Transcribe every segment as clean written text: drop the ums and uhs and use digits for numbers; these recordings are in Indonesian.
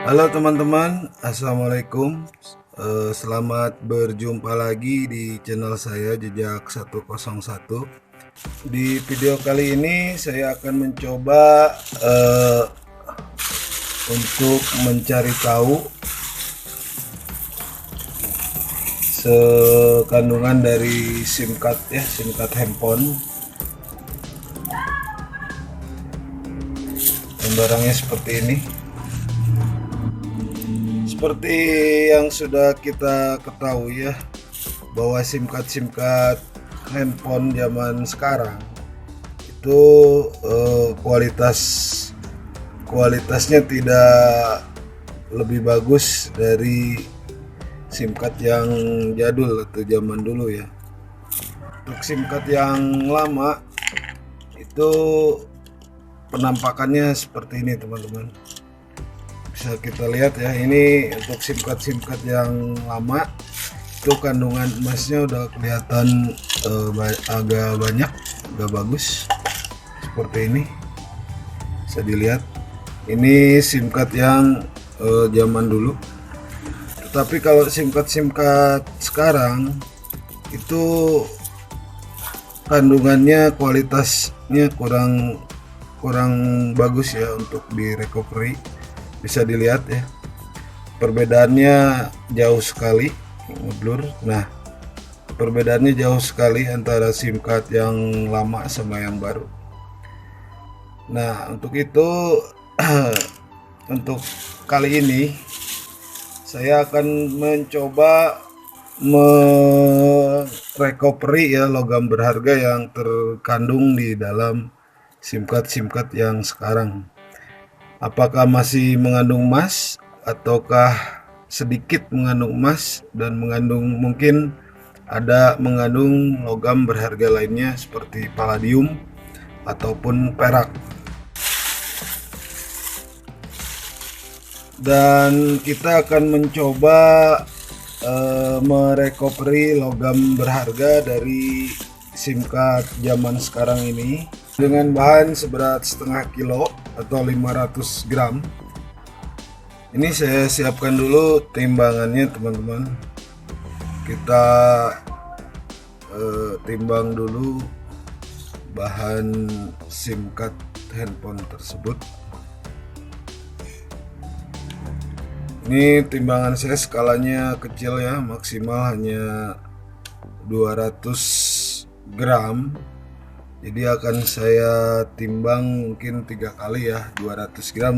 Halo teman-teman, assalamualaikum. Selamat berjumpa lagi di channel saya Jejak 101. Di video kali ini saya akan mencoba untuk mencari tahu kandungan dari SIM card SIM card handphone. Barangnya seperti ini. Seperti yang sudah kita ketahui ya, bahwa SIM card handphone zaman sekarang itu kualitasnya tidak lebih bagus dari SIM card yang jadul atau zaman dulu ya. Untuk SIM card yang lama itu penampakannya seperti ini teman-teman. Bisa kita lihat ya, ini untuk SIM card yang lama itu kandungan emasnya udah kelihatan agak banyak, agak bagus seperti ini. Bisa dilihat ini SIM card yang zaman dulu. Tetapi kalau SIM card sekarang itu kandungannya kualitasnya kurang bagus ya untuk di recovery. Bisa dilihat ya, perbedaannya jauh sekali, ngeblur. Nah, perbedaannya jauh sekali antara SIM card yang lama sama yang baru. Nah, untuk itu untuk kali ini saya akan mencoba merecovery ya logam berharga yang terkandung di dalam SIM card yang sekarang. Apakah masih mengandung emas ataukah sedikit mengandung emas dan mungkin mengandung logam berharga lainnya seperti palladium ataupun perak. Dan kita akan mencoba merecovery logam berharga dari SIM card zaman sekarang ini dengan bahan seberat setengah kilo atau 500 gram. Ini saya siapkan dulu timbangannya teman-teman. Kita timbang dulu bahan SIM card handphone tersebut. Ini timbangan saya skalanya kecil ya, maksimal hanya 200 gram. Jadi akan saya timbang mungkin 3 kali ya, 200 gram,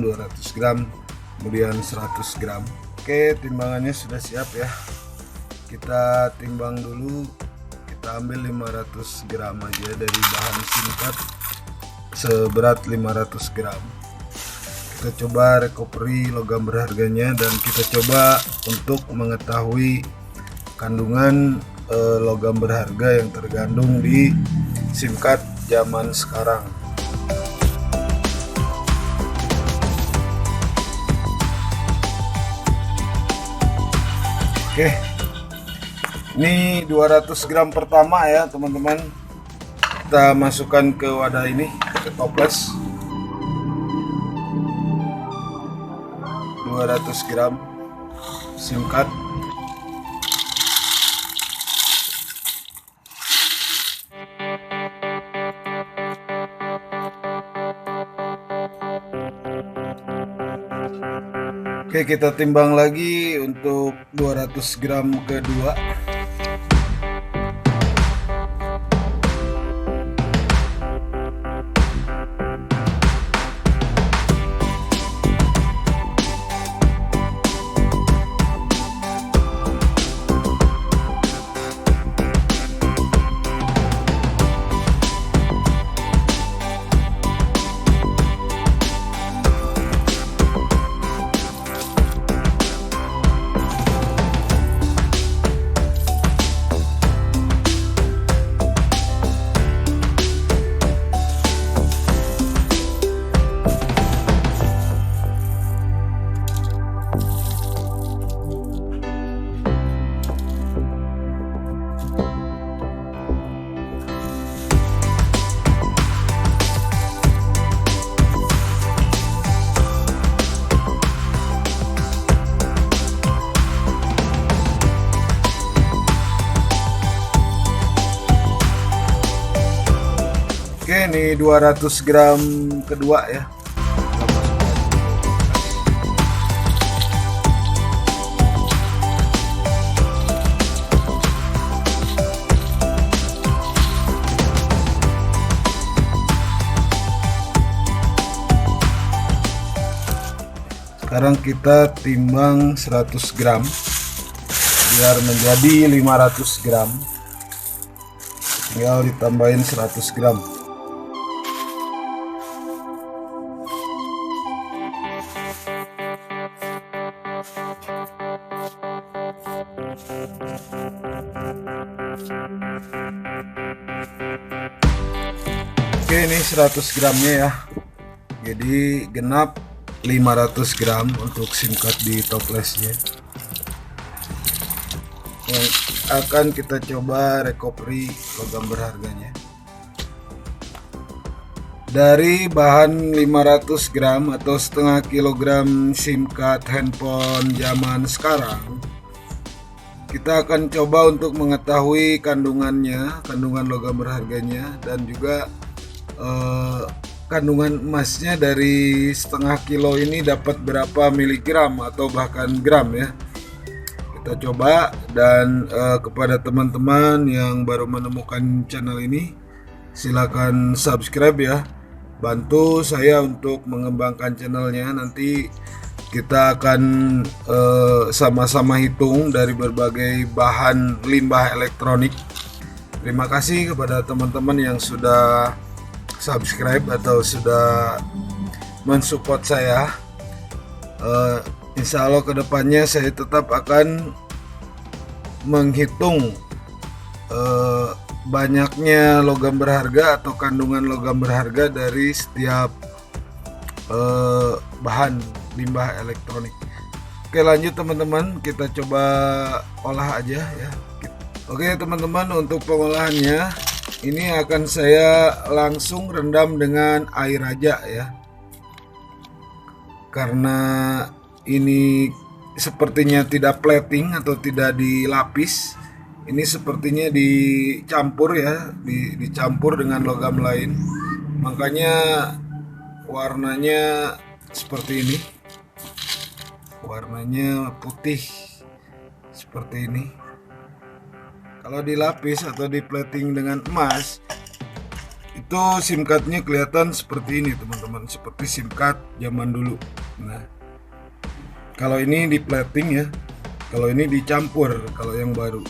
kemudian 100 gram. Oke, timbangannya sudah siap ya. Kita timbang dulu, kita ambil 500 gram aja dari bahan SIM card seberat 500 gram. Kita coba recovery logam berharganya dan kita coba untuk mengetahui kandungan logam berharga yang tergandung di SIM card zaman sekarang. Oke, ini 200 gram pertama ya teman-teman. Kita masukkan ke wadah ini, ke toples. 200 gram SIM card. Oke, kita timbang lagi untuk 200 gram kedua. ini 200 gram kedua ya. Sekarang kita timbang 100 gram biar menjadi 500 gram. Tinggal ditambahin 100 gram. Oke, ini 100 gramnya ya. Jadi genap 500 gram untuk SIM card di toplesnya. Yang akan kita coba recovery logam berharganya. Dari bahan 500 gram atau setengah kilogram SIM card handphone zaman sekarang, kita akan coba untuk mengetahui kandungannya, kandungan logam berharganya, dan juga kandungan emasnya dari setengah kilo ini dapat berapa miligram atau bahkan gram ya. Kita coba, dan kepada teman-teman yang baru menemukan channel ini, silakan subscribe ya, bantu saya untuk mengembangkan channelnya. Nanti kita akan sama-sama hitung dari berbagai bahan limbah elektronik. Terima kasih kepada teman-teman yang sudah subscribe atau sudah mensupport saya. Insya Allah kedepannya saya tetap akan menghitung banyaknya logam berharga atau kandungan logam berharga dari setiap bahan limbah elektronik. Oke, lanjut teman-teman, kita coba olah aja ya. Oke teman-teman, untuk pengolahannya ini akan saya langsung rendam dengan air aja ya, karena ini sepertinya tidak plating atau tidak dilapis. Ini sepertinya dicampur ya, dicampur dengan logam lain, makanya warnanya seperti ini, warnanya putih seperti ini. Kalau dilapis atau di plating dengan emas, itu SIM cardnya kelihatan seperti ini teman-teman, seperti SIM card zaman dulu. Nah, kalau ini di plating ya, kalau ini dicampur, kalau yang baru,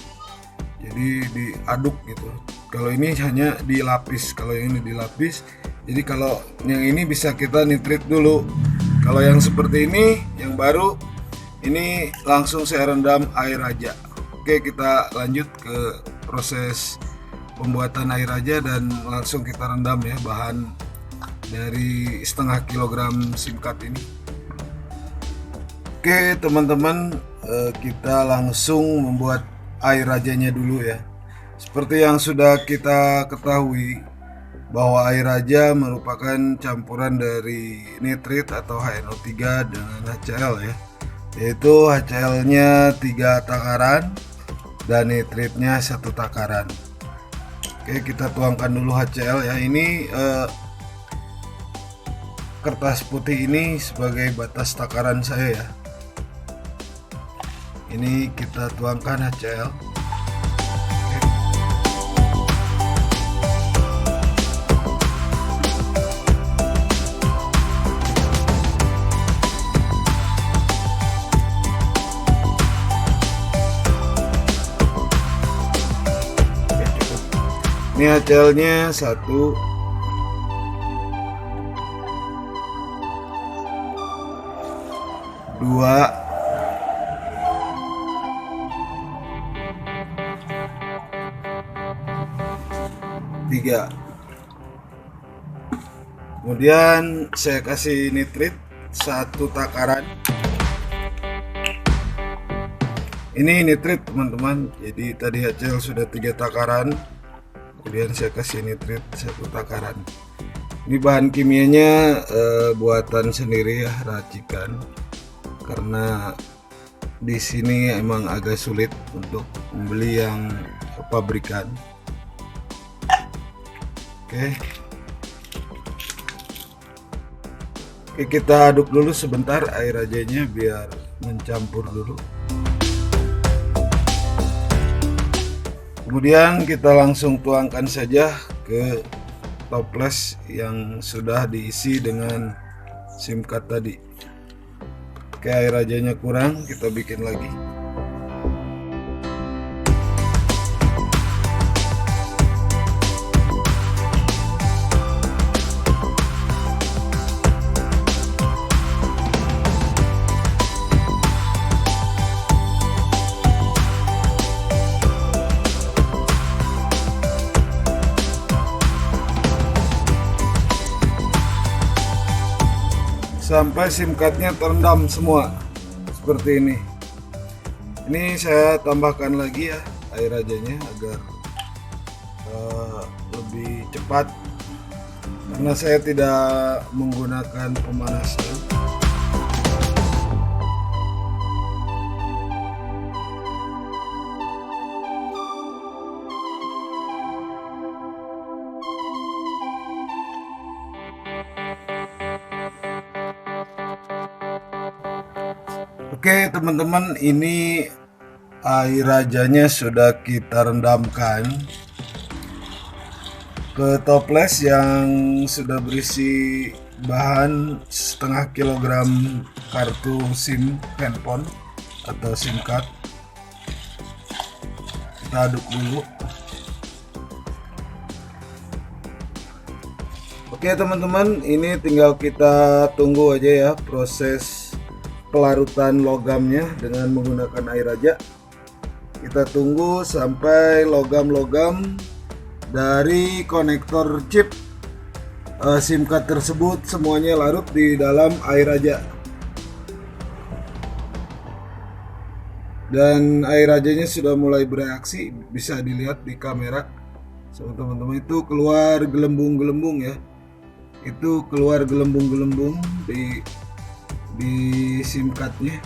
jadi diaduk gitu. Kalau ini hanya dilapis, kalau yang ini dilapis. Jadi kalau yang ini bisa kita nitrit dulu. Kalau yang seperti ini, yang baru, ini langsung saya rendam air aja. Oke, kita lanjut ke proses pembuatan air aja, dan langsung kita rendam ya bahan dari setengah kilogram SIM card ini. Oke teman-teman, kita langsung membuat air rajanya dulu ya. Seperti yang sudah kita ketahui bahwa air raja merupakan campuran dari nitrit atau HNO3 dengan HCl ya, yaitu HCl-nya 3 takaran dan nitritnya 1 takaran. Oke, kita tuangkan dulu HCl ya. Ini kertas putih ini sebagai batas takaran saya ya. Ini kita tuangkan HCl. Ini HCl-nya 1, 2, 3. Kemudian saya kasih nitrit 1 takaran. Ini nitrit teman-teman. Jadi tadi HCl sudah 3 takaran. Kemudian saya kasih nitrit 1 takaran. Ini bahan kimianya buatan sendiri ya, racikan. Karena di sini emang agak sulit untuk membeli yang pabrikan. Oke. Oke, kita aduk dulu sebentar air rajanya biar mencampur dulu. Kemudian kita langsung tuangkan saja ke toples yang sudah diisi dengan SIM card tadi. Oke, air rajanya kurang, kita bikin lagi. Sampai SIM cardnya terendam semua seperti ini. Ini saya tambahkan lagi ya air rajanya agar lebih cepat, karena saya tidak menggunakan pemanasan. Oke teman-teman, ini air rajanya sudah kita rendamkan ke toples yang sudah berisi bahan setengah kilogram kartu SIM handphone atau SIM card. Kita aduk dulu. Oke teman-teman, ini tinggal kita tunggu aja ya proses pelarutan logamnya dengan menggunakan air raja. Kita tunggu sampai logam-logam dari konektor chip SIM card tersebut semuanya larut di dalam air raja. Dan air rajanya sudah mulai bereaksi, bisa dilihat di kamera. So, teman-teman, itu keluar gelembung-gelembung ya. Itu keluar gelembung-gelembung di SIM cardnya,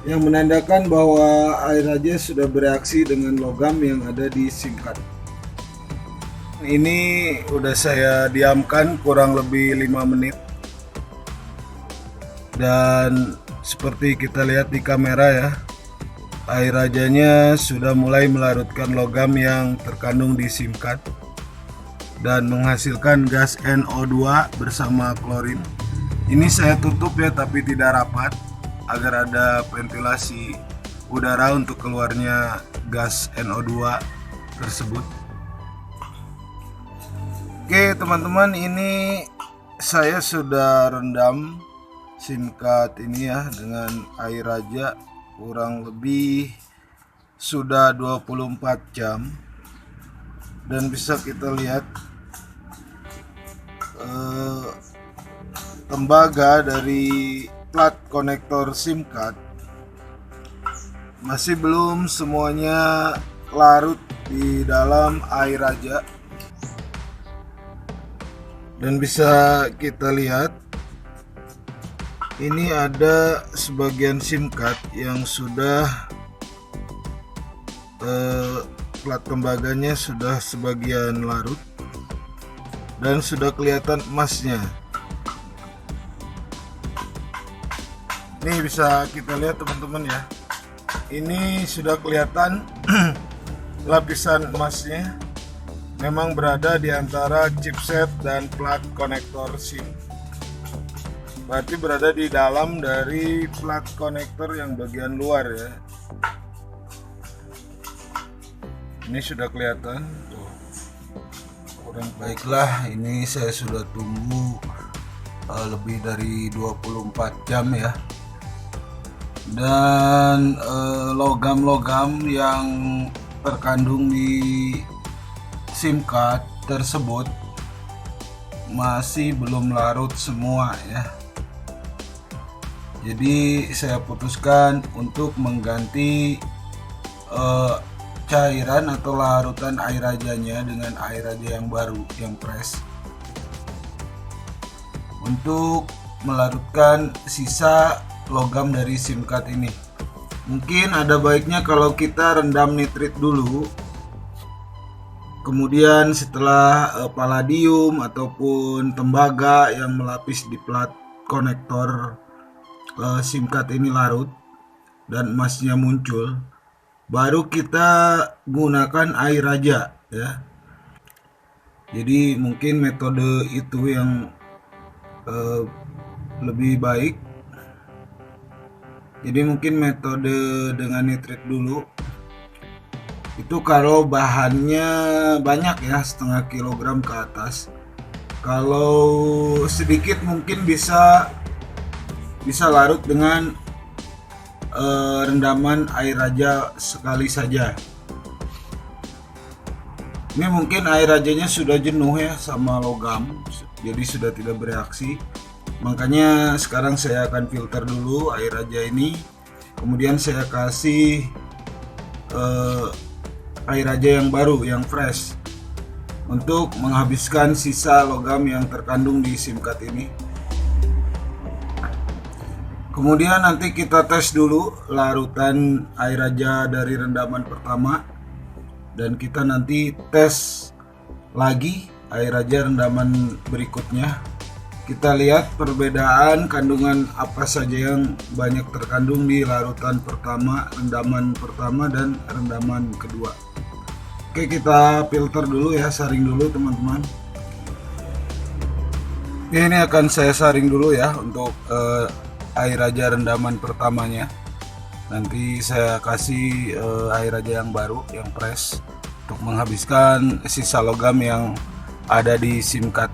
yang menandakan bahwa air raja sudah bereaksi dengan logam yang ada di SIM card. Ini udah saya diamkan kurang lebih 5 menit, dan seperti kita lihat di kamera ya, air rajanya sudah mulai melarutkan logam yang terkandung di SIM card dan menghasilkan gas NO2 bersama klorin. Ini saya tutup ya, tapi tidak rapat agar ada ventilasi udara untuk keluarnya gas NO2 tersebut. Oke teman-teman, ini saya sudah rendam SIM card ini ya dengan air raja kurang lebih sudah 24 jam, dan bisa kita lihat tembaga dari plat konektor SIM card masih belum semuanya larut di dalam air raja, dan bisa kita lihat ini ada sebagian SIM card yang sudah plat tembaganya sudah sebagian larut dan sudah kelihatan emasnya. Ini bisa kita lihat teman-teman ya, ini sudah kelihatan lapisan emasnya memang berada di antara chipset dan plat konektor SIM. Berarti berada di dalam dari plat konektor yang bagian luar ya. Ini sudah kelihatan tuh. Kurang baiklah, ini saya sudah tunggu lebih dari 24 jam ya. Dan logam-logam yang terkandung di SIM card tersebut masih belum larut semua ya. Jadi saya putuskan untuk mengganti cairan atau larutan air rajanya dengan air raja yang baru, yang fresh, untuk melarutkan sisa logam dari SIM card ini. Mungkin ada baiknya kalau kita rendam nitrit dulu, kemudian setelah palladium ataupun tembaga yang melapis di plat konektor SIM card ini larut dan emasnya muncul, baru kita gunakan air aja ya. Jadi mungkin metode itu yang lebih baik. Jadi mungkin metode dengan nitrit dulu. Itu kalau bahannya banyak ya, setengah kilogram ke atas. Kalau sedikit mungkin bisa larut dengan rendaman air aja sekali saja. Ini mungkin air rajanya sudah jenuh ya sama logam, jadi sudah tidak bereaksi. Makanya sekarang saya akan filter dulu air raja ini, kemudian saya kasih air raja yang baru, yang fresh, untuk menghabiskan sisa logam yang terkandung di SIM card ini. Kemudian nanti kita tes dulu larutan air raja dari rendaman pertama, dan kita nanti tes lagi air raja rendaman berikutnya. Kita lihat perbedaan kandungan apa saja yang banyak terkandung di larutan pertama, rendaman pertama dan rendaman kedua. Oke, kita filter dulu ya, saring dulu teman-teman. Ini akan saya saring dulu ya untuk air raja rendaman pertamanya. Nanti saya kasih air raja yang baru, yang fresh, untuk menghabiskan sisa logam yang ada di SIM card.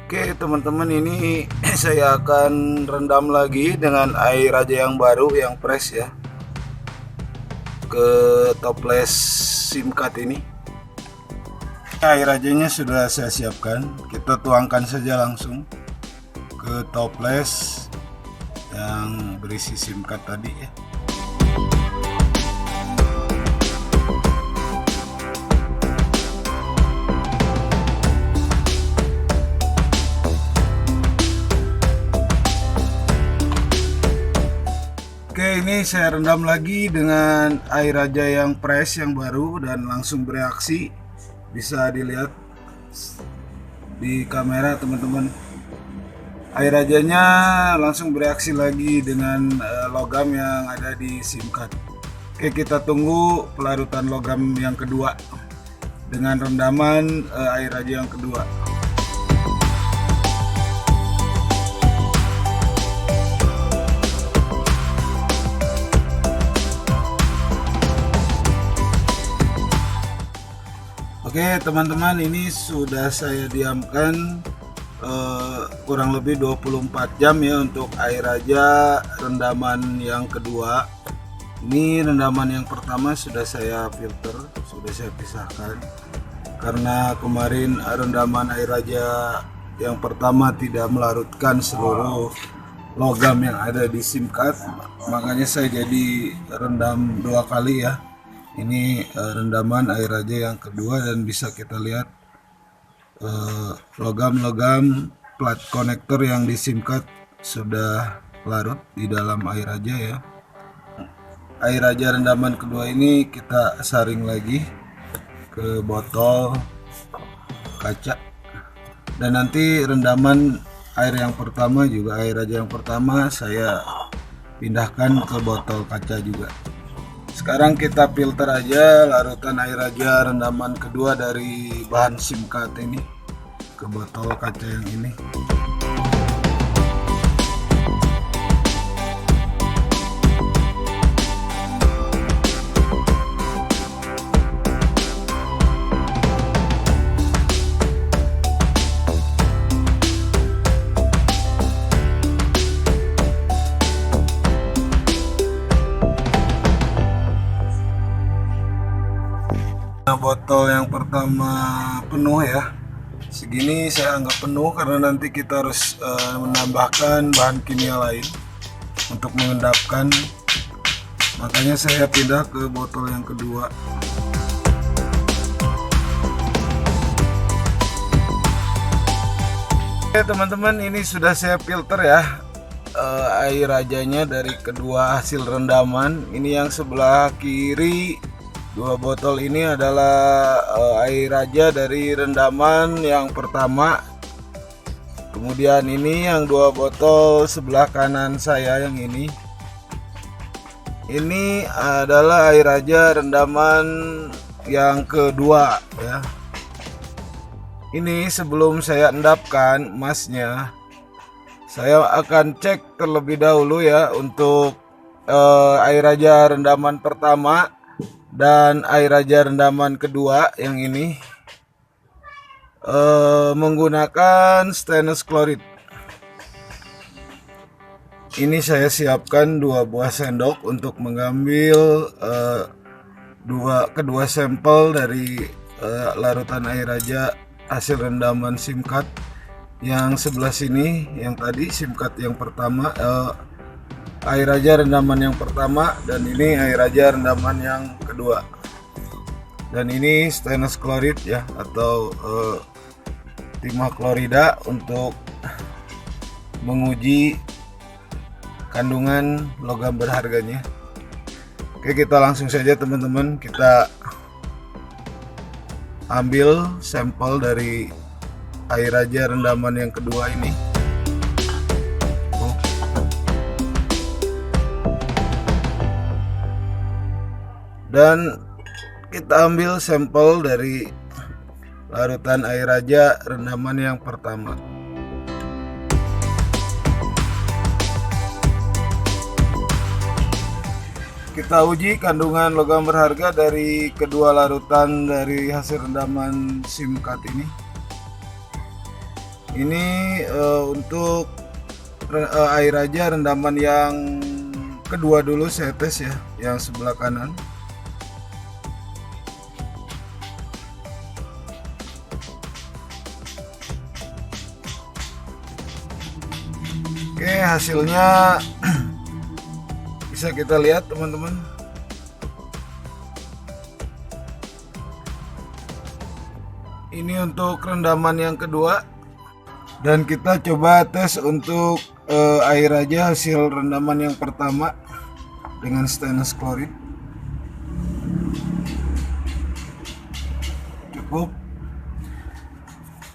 Oke teman-teman, ini saya akan rendam lagi dengan air raja yang baru, yang fresh ya, ke toples SIM card ini. Air rajanya sudah saya siapkan, kita tuangkan saja langsung ke toples yang berisi SIM card tadi ya. Oke, ini saya rendam lagi dengan air raja yang fresh, yang baru, dan langsung bereaksi. Bisa dilihat di kamera teman-teman. Air rajanya langsung bereaksi lagi dengan logam yang ada di SIM card. Oke, kita tunggu pelarutan logam yang kedua dengan rendaman air raja yang kedua. Oke teman-teman, ini sudah saya diamkan kurang lebih 24 jam ya untuk air raja rendaman yang kedua. Ini rendaman yang pertama sudah saya filter, sudah saya pisahkan, karena kemarin rendaman air raja yang pertama tidak melarutkan seluruh logam yang ada di SIM card, makanya saya jadi rendam dua kali ya. Ini rendaman air raja yang kedua, dan bisa kita lihat logam-logam plat konektor yang di SIM card sudah larut di dalam air raja ya. Air raja rendaman kedua ini kita saring lagi ke botol kaca, dan nanti rendaman air yang pertama juga, air raja yang pertama saya pindahkan ke botol kaca juga. Sekarang kita filter aja larutan air raja rendaman kedua dari bahan SIM card ini ke botol kaca yang ini. Botol yang pertama penuh ya, segini saya anggap penuh karena nanti kita harus menambahkan bahan kimia lain untuk mengendapkan, makanya saya pindah ke botol yang kedua. Oke teman-teman, ini sudah saya filter ya air rajanya dari kedua hasil rendaman. Ini yang sebelah kiri, dua botol ini adalah air raja dari rendaman yang pertama. Kemudian ini yang dua botol sebelah kanan saya yang ini adalah air raja rendaman yang kedua ya. Ini sebelum saya endapkan emasnya, saya akan cek terlebih dahulu ya untuk air raja rendaman pertama dan air raja rendaman kedua yang ini menggunakan stainless chloride. Ini saya siapkan 2 buah sendok untuk mengambil kedua sampel dari larutan air raja hasil rendaman simkat. Yang sebelah sini yang tadi simkat yang pertama, air raja rendaman yang pertama, dan ini air raja rendaman yang kedua. Dan ini stainless chloride ya, atau timah klorida untuk menguji kandungan logam berharganya. Oke, kita langsung saja teman-teman, kita ambil sampel dari air raja rendaman yang kedua ini. Dan kita ambil sampel dari larutan air raja rendaman yang pertama. Kita uji kandungan logam berharga dari kedua larutan dari hasil rendaman simkat ini. Ini untuk air raja rendaman yang kedua dulu saya tes ya, yang sebelah kanan. Oke, hasilnya bisa kita lihat teman-teman. Ini untuk rendaman yang kedua. Dan kita coba tes untuk air raja hasil rendaman yang pertama dengan stainless chloride. Cukup.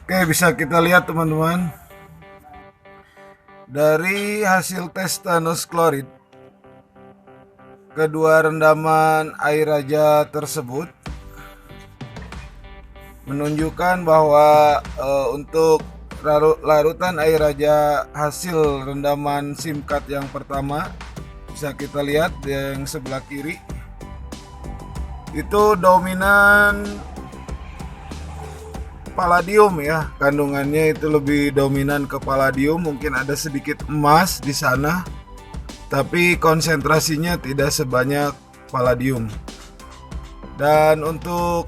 Oke, bisa kita lihat teman-teman. Dari hasil tes stainless chloride, kedua rendaman air raja tersebut menunjukkan bahwa untuk larutan air raja hasil rendaman simkat yang pertama, bisa kita lihat yang sebelah kiri itu dominan palladium ya, kandungannya itu lebih dominan ke palladium, mungkin ada sedikit emas di sana, tapi konsentrasinya tidak sebanyak palladium. Dan untuk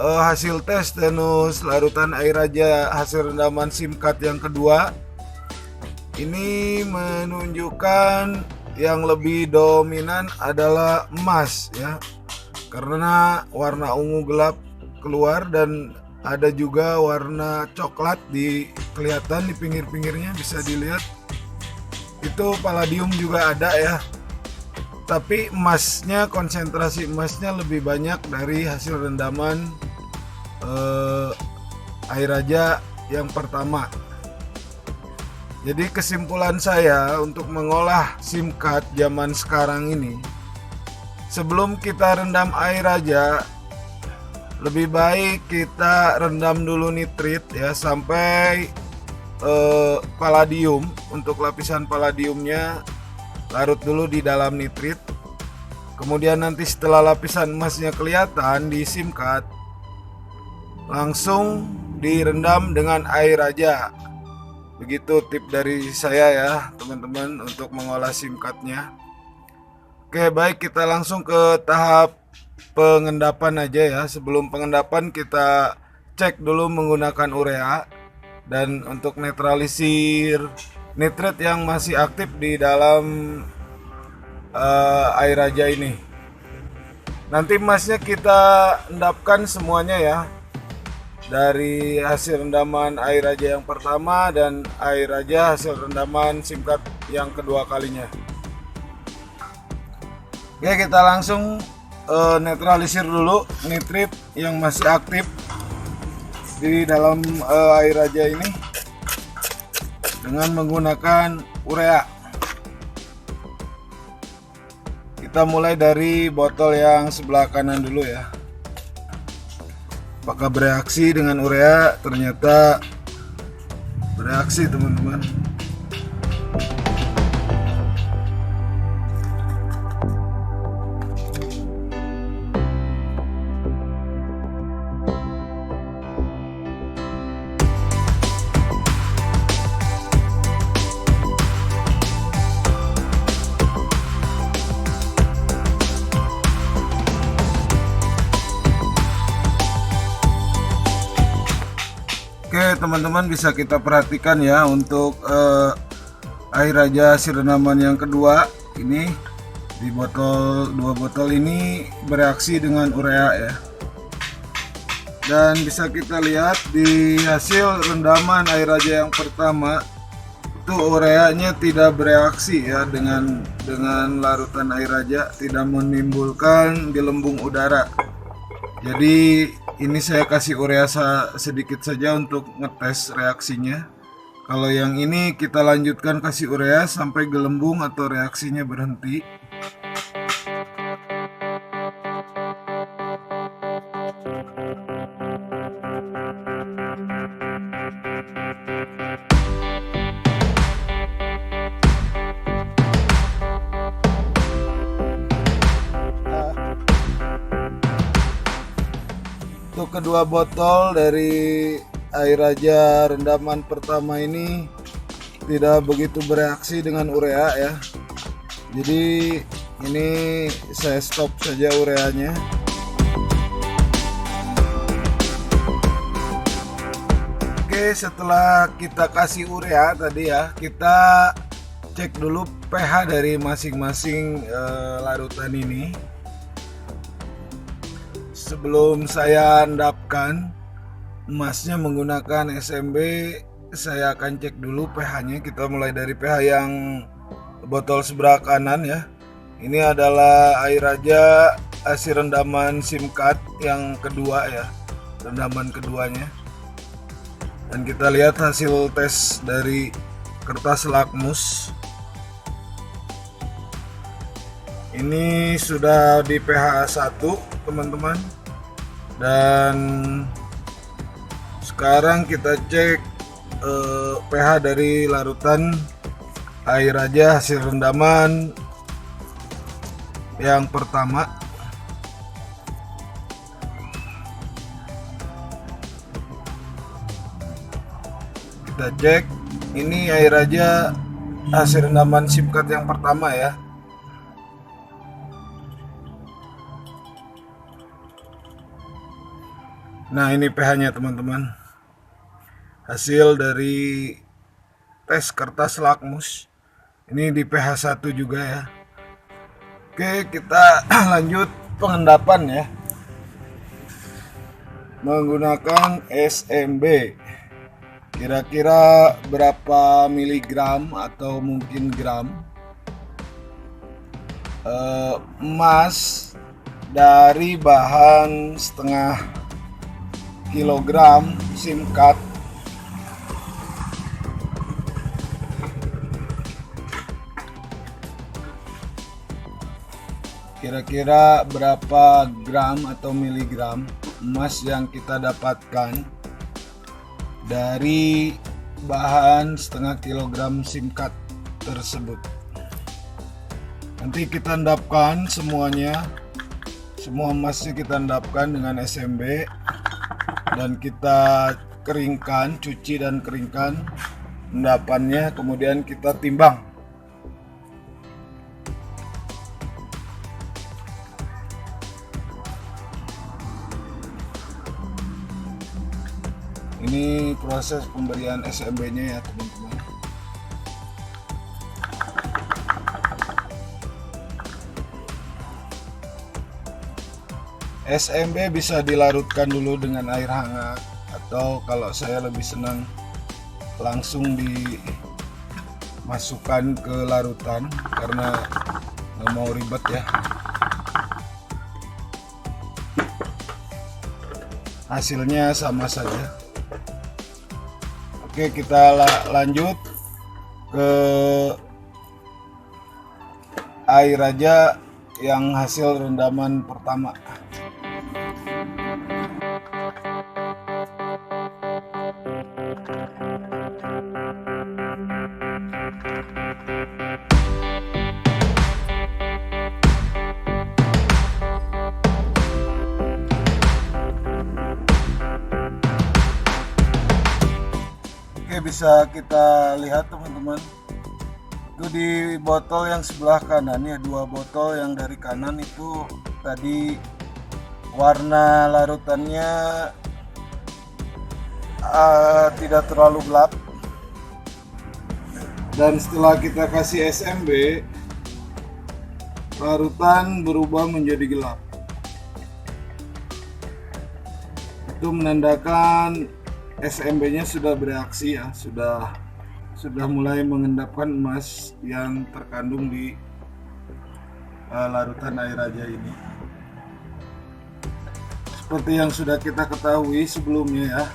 hasil tes tenus larutan air raja hasil rendaman simkat yang kedua, ini menunjukkan yang lebih dominan adalah emas ya, karena warna ungu gelap keluar dan ada juga warna coklat kelihatan di pinggir-pinggirnya, bisa dilihat. Itu palladium juga ada ya, tapi emasnya, konsentrasi emasnya lebih banyak dari hasil rendaman air raja yang pertama. Jadi kesimpulan saya untuk mengolah simkat zaman sekarang ini, sebelum kita rendam air raja, lebih baik kita rendam dulu nitrit ya sampai palladium. Untuk lapisan palladiumnya larut dulu di dalam nitrit. Kemudian nanti setelah lapisan emasnya kelihatan di simkat, langsung direndam dengan air raja. Begitu tip dari saya ya teman-teman untuk mengolah simkatnya. Oke, baik, kita langsung ke tahap pengendapan aja ya. Sebelum pengendapan kita cek dulu menggunakan urea, dan untuk netralisir nitrit yang masih aktif di dalam air raja ini. Nanti emasnya kita endapkan semuanya ya, dari hasil rendaman air raja yang pertama dan air raja hasil rendaman SIM-card yang kedua kalinya. Oke, kita langsung netralisir dulu nitrit yang masih aktif di dalam air raja ini dengan menggunakan urea. Kita mulai dari botol yang sebelah kanan dulu ya. Apakah bereaksi dengan urea? Ternyata bereaksi, teman-teman. Oke, teman-teman, bisa kita perhatikan ya untuk air raja hasil rendaman yang kedua ini di dua botol ini bereaksi dengan urea ya. Dan bisa kita lihat di hasil rendaman air raja yang pertama itu ureanya tidak bereaksi ya dengan larutan air raja, tidak menimbulkan gelembung udara. Jadi ini saya kasih urea sedikit saja untuk ngetes reaksinya. Kalau yang ini kita lanjutkan kasih urea sampai gelembung atau reaksinya berhenti. Untuk kedua botol dari air raja rendaman pertama ini tidak begitu bereaksi dengan urea ya. Jadi ini saya stop saja ureanya. Oke, setelah kita kasih urea tadi ya, kita cek dulu pH dari masing-masing larutan ini. Sebelum saya endapkan emasnya menggunakan SMB, saya akan cek dulu pH-nya. Kita mulai dari pH yang botol sebelah kanan ya. Ini adalah air raja hasil rendaman SIM-card yang kedua ya, rendaman keduanya. Dan kita lihat hasil tes dari kertas lakmus. Ini sudah di pH 1, teman-teman. Dan sekarang kita cek pH dari larutan air raja hasil rendaman yang pertama. Kita cek, ini air raja hasil rendaman SIM-card yang pertama ya. Nah, ini pH-nya teman-teman, hasil dari tes kertas lakmus. Ini di pH 1 juga ya. Oke, kita lanjut pengendapan ya, menggunakan SMB. Kira-kira berapa miligram atau mungkin gram emas dari bahan setengah kilogram SIM-card kira-kira berapa gram atau miligram emas yang kita dapatkan dari bahan setengah kilogram SIM-card tersebut. Nanti kita endapkan semuanya, semua emasnya kita endapkan dengan SMB dan kita keringkan, cuci dan keringkan endapannya, kemudian kita timbang. Ini proses pemberian SMB-nya ya teman-teman. SMB bisa dilarutkan dulu dengan air hangat, atau kalau saya lebih senang langsung dimasukkan ke larutan karena nggak mau ribet ya. Hasilnya sama saja. Oke, kita lanjut ke air raja yang hasil rendaman pertama. Oke, bisa kita lihat teman-teman, itu di botol yang sebelah kanan ya, 2 botol yang dari kanan itu tadi warna larutannya tidak terlalu gelap, dan setelah kita kasih SMB larutan berubah menjadi gelap. Itu menandakan SMB-nya sudah bereaksi ya, sudah mulai mengendapkan emas yang terkandung di larutan air raja ini. Seperti yang sudah kita ketahui sebelumnya ya,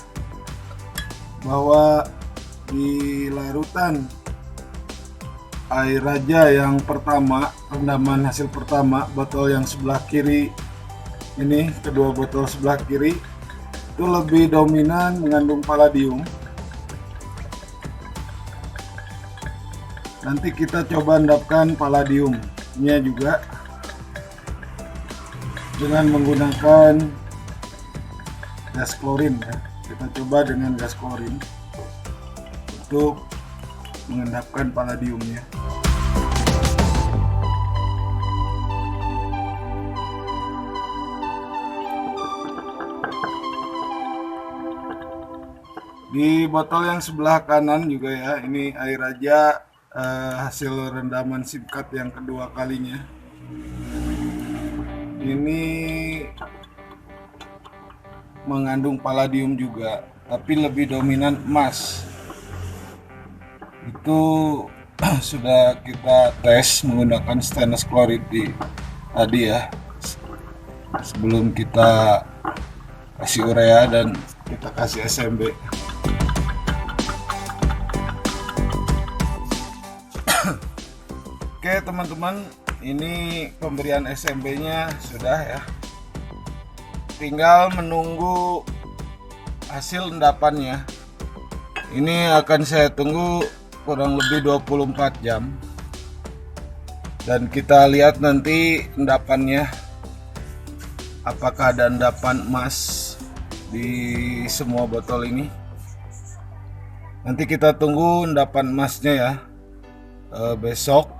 bahwa di larutan air raja yang pertama, rendaman hasil pertama, botol yang sebelah kiri ini, kedua botol sebelah kiri itu lebih dominan mengandung palladium. Nanti kita coba endapkan palladiumnya juga dengan menggunakan gas klorin ya. Kita coba dengan gas klorin untuk mengendapkan palladiumnya. Di botol yang sebelah kanan juga ya, ini air raja hasil rendaman singkat yang kedua kalinya. Ini mengandung palladium juga, tapi lebih dominan emas. Itu sudah kita tes menggunakan stainless chloride tadi ya, sebelum kita kasih urea dan kita kasih SMB. Oke teman-teman, ini pemberian SMB-nya sudah ya. Tinggal menunggu hasil endapannya. Ini akan saya tunggu kurang lebih 24 jam. Dan kita lihat nanti endapannya, apakah ada endapan emas di semua botol ini. Nanti kita tunggu endapan emasnya ya, besok.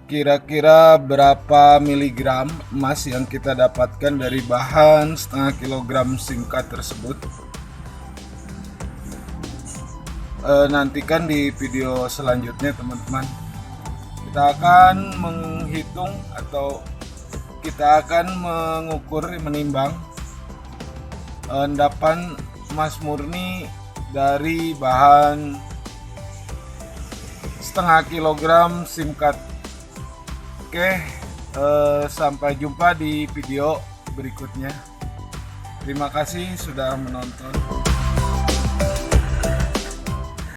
Kira-kira berapa miligram emas yang kita dapatkan dari bahan setengah kilogram singkat tersebut. Nantikan di video selanjutnya teman-teman. Kita akan menghitung atau kita akan mengukur, menimbang endapan emas murni dari bahan setengah kilogram singkat. Oke, sampai jumpa di video berikutnya. Terima kasih sudah menonton.